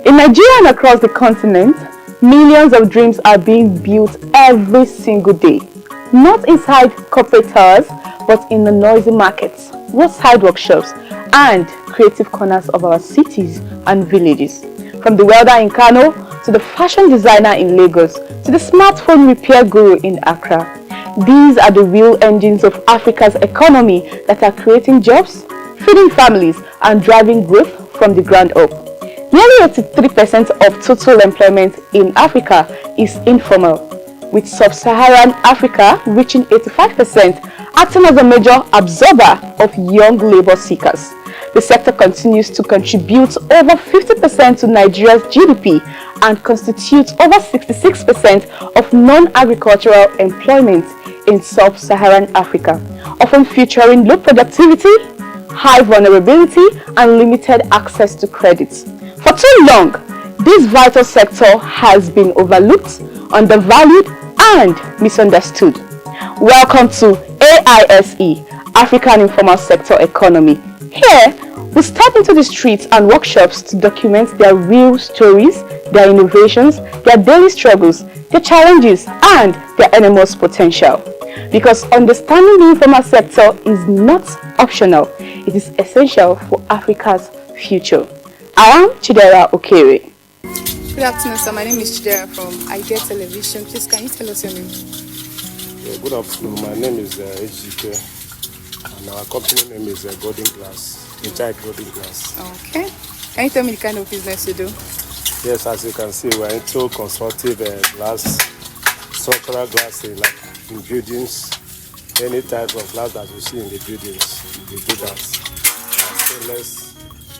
In Nigeria and across the continent, millions of dreams are being built every single day. Not inside corporate towers, but in the noisy markets, roadside workshops, and creative corners of our cities and villages. From the welder in Kano, to the fashion designer in Lagos, to the smartphone repair guru in Accra. These are the real engines of Africa's economy that are creating jobs, feeding families, and driving growth from the ground up. Nearly 83% of total employment in Africa is informal, with Sub-Saharan Africa reaching 85%, acting as a major absorber of young labor seekers. The sector continues to contribute over 50% to Nigeria's GDP and constitutes over 66% of non-agricultural employment in Sub-Saharan Africa, often featuring low productivity, high vulnerability, and limited access to credit. For too long, this vital sector has been overlooked, undervalued, and misunderstood. Welcome to AISE, African Informal Sector Economy. Here, we step into the streets and workshops to document their real stories, their innovations, their daily struggles, their challenges, and their enormous potential. Because understanding the informal sector is not optional, it is essential for Africa's future. I am Chidera Okere. Good afternoon, sir. My name is Chidera from Idea Television. Please, can you tell us your name? Good afternoon. My name is HGK, and our company name is Golden Glass, Inside Golden Glass. Okay. Can you tell me the kind of business you do? Yes, as you can see, we're into constructive glass, structural glass, like in buildings, any type of glass that you see in the buildings, we do that. Stainless.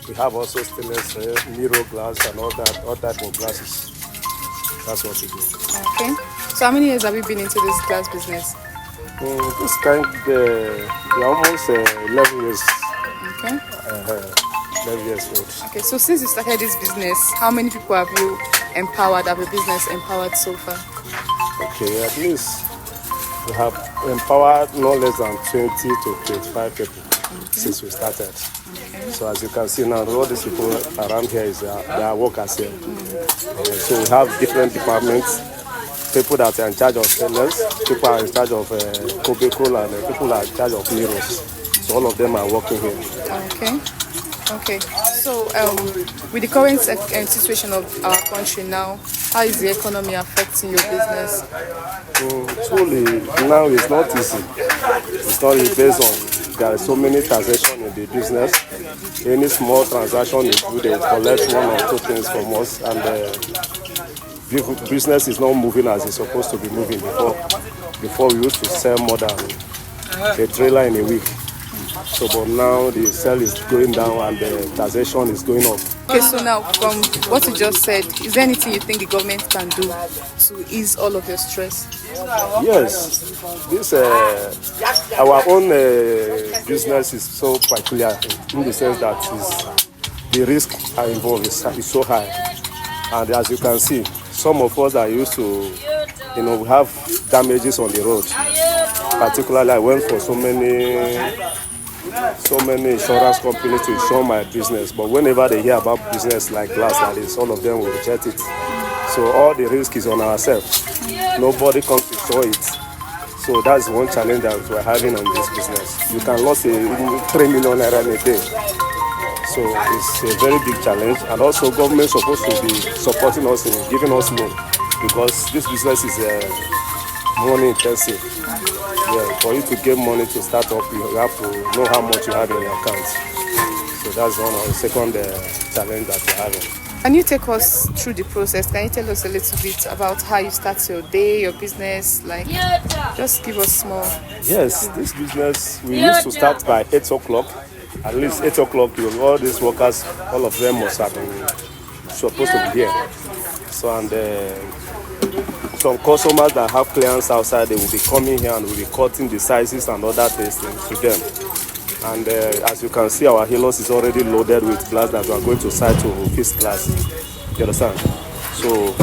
We have also stainless mirror glass and all type of glasses. That's what we do. Okay. So how many years have you been into this glass business? This kind, we're almost 11 years. Okay. 11 years old. Okay. So since you started this business, how many people have you empowered? Have your business empowered so far? Okay, at least we have empowered no less than 20 to 25 people since we started. Okay. So as you can see now, all these people around here they are workers here. So we have different departments, people that are in charge of sellers, people are in charge of cubicle, and people are in charge of mirrors. So all of them are working here. Okay. Okay. So with the current situation of our country now, how is the economy affecting your business? Truly, now it's not easy. It's not easy based on there are so many transactions in the business. Any small transaction is good, they collect one or two things from us, and the business is not moving as it's supposed to be moving before we used to sell more than a trailer in a week. So but now the sale is going down and the transaction is going up. Okay, so now from what you just said, is there anything you think the government can do to ease all of your stress? Yes, this our own business is so peculiar in the sense that the risk are involved is so high, and as you can see, some of us are used to, we have damages on the road. Particularly, I went for so many insurance companies to insure my business, but whenever they hear about business like glass like this, all of them will reject it. So all the risk is on ourselves. Nobody comes to show it. So that's one challenge that we're having on this business. You can lose 3 million naira in a day. So it's a very big challenge, and also government is supposed to be supporting us in giving us loan, because this business is money intensive. Yeah, for you to get money to start up, you have to know how much you have in your account. So that's one of the second challenge that we're having. Can you take us through the process? Can you tell us a little bit about how you start your day, your business? Like, just give us more. Yes, this business, we used to start by 8 o'clock. At least 8 o'clock, all these workers, all of them must have been supposed to be here. So, and some customers that have clients outside, they will be coming here and we'll be cutting the sizes and other things to them. And as you can see, our halos is already loaded with glass that we are going to site to fix glass. You understand? So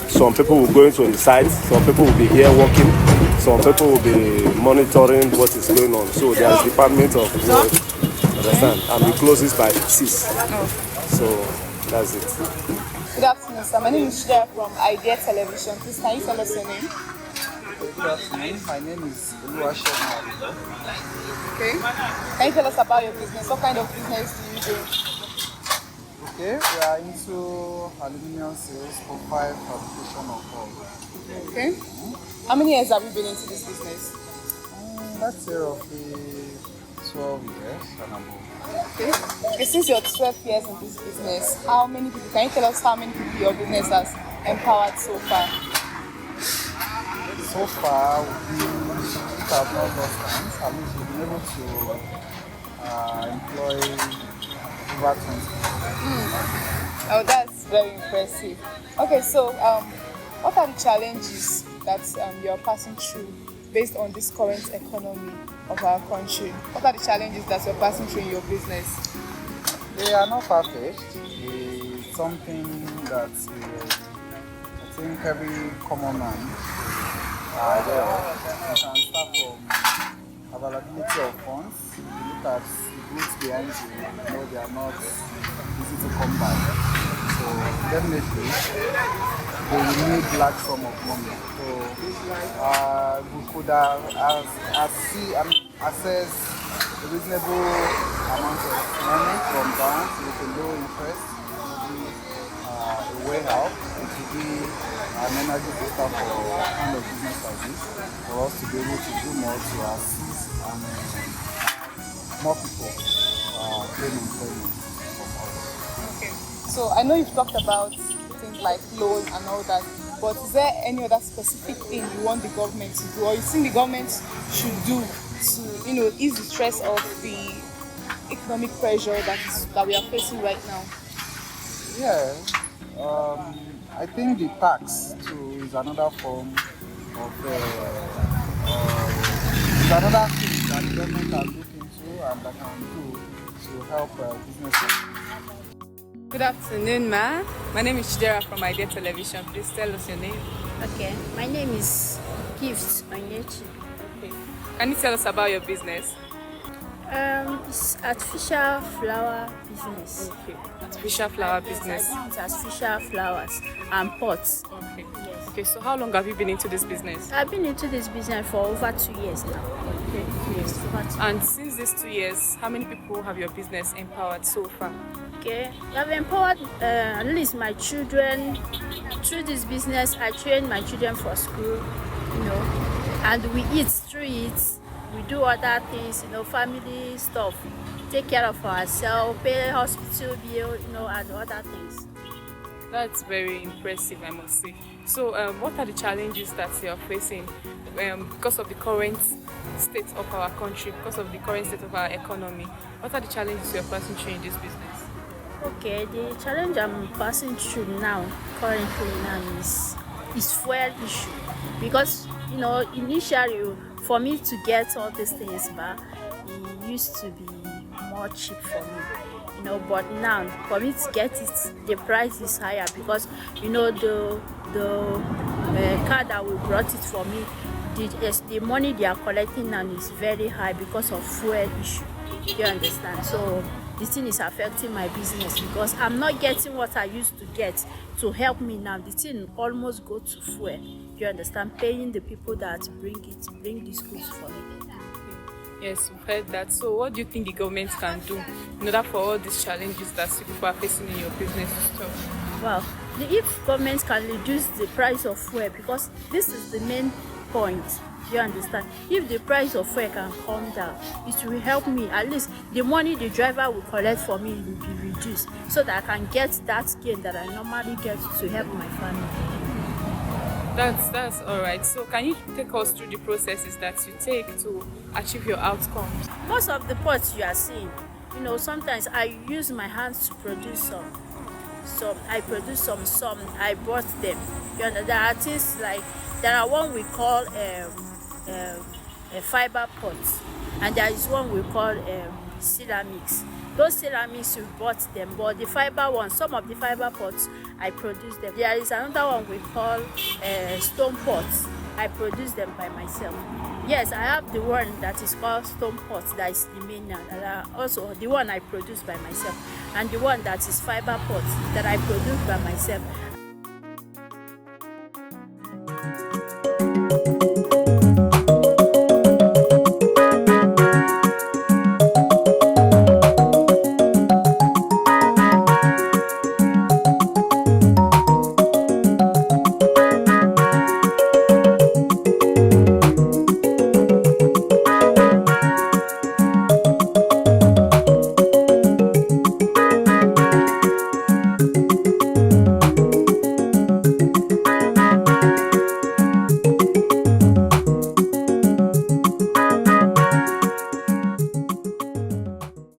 some people will go into the site, some people will be here working, some people will be monitoring what is going on. So there's department of work, understand? And we close this by 6. So That's it. Good afternoon, sir. My name is Shida from Idea Television. Please, can you tell us your name? Good afternoon. My name is Oluwasegun. Okay. Can you tell us about your business? What kind of business do you do? Okay, we are into aluminum sales, profile, fabrication of all. Okay. How many years have you been into this business? Let's say roughly 12 years and above. Okay. Okay. Since you're 12 years in this business, how many people? Can you tell us how many people your business has empowered so far? So far, we have not lost hands. At least we've been able to employ over 20 people. Oh, that's very impressive. Okay, so what are the challenges that you're passing through based on this current economy of our country? What are the challenges that you're passing through in your business? They are not perfect. It's something that I think every common man aware of. You can start from availability of funds. You look at the goods behind you, know they are not easy to come by. So definitely they will need large sum of money. So we could access a reasonable amount of money from banks with a low interest. A way out, it will be an energy booster for a kind of business like this, for us to be able to do more to assist and more people gain employment from us. Okay. So I know you've talked about things like loans and all that, but is there any other specific thing you want the government to do, or you think the government should do to, ease the stress of the economic pressure that we are facing right now? Yeah, I think the tax too is another form of is another thing that the government can look into and that can do to help businesses. Good afternoon, ma. My name is Chidera from Idea Television. Please tell us your name. Okay, my name is Gift Onyechi. Okay. Can you tell us about your business? It's artificial flower business. Okay. Artificial flower business. Yes, it's artificial flowers and pots. Okay. Yes. Okay, so how long have you been into this business? I've been into this business for over 2 years now. Okay. Yes, over 2 And since these 2 years, how many people have your business empowered so far? Okay, I've empowered at least my children through this business. I train my children for school, and we eat through it. We do other things, family stuff, take care of ourselves, pay hospital bill, and other things. That's very impressive, I must say. So, what are the challenges that you are facing because of the current state of our country, because of the current state of our economy? What are the challenges you are passing through in this business? Okay, the challenge I'm passing through currently is fuel issue, because initially for me to get all these things back, it used to be more cheap for me, but now for me to get it, the price is higher, because the car that we brought it for me, the money they are collecting now is very high because of fuel issue. You understand? So this thing is affecting my business, because I'm not getting what I used to get to help me now. The thing almost go to fuel. You understand? Paying the people that bring these goods for me. Yes, we've heard that. So what do you think the government can do in order for all these challenges that people are facing in your business to stop? Well, if government can reduce the price of fuel, because this is the main point. You understand? If the price of fuel can come down, it will help me. At least the money the driver will collect for me will be reduced, so that I can get that gain that I normally get to help my family. That's all right. So can you take us through the processes that you take to achieve your outcomes? Most of the pots you are seeing, sometimes I use my hands to produce some. I produce some I bought them. There are things like, there are one we call a fiber pots, and there is one we call ceramics. Those ceramics we bought them, but the fiber ones, some of the fiber pots, I produce them. There is another one we call stone pots. I produce them by myself. Yes, I have the one that is called stone pot, that is the main one. Also the one I produce by myself, and the one that is fiber pot that I produce by myself.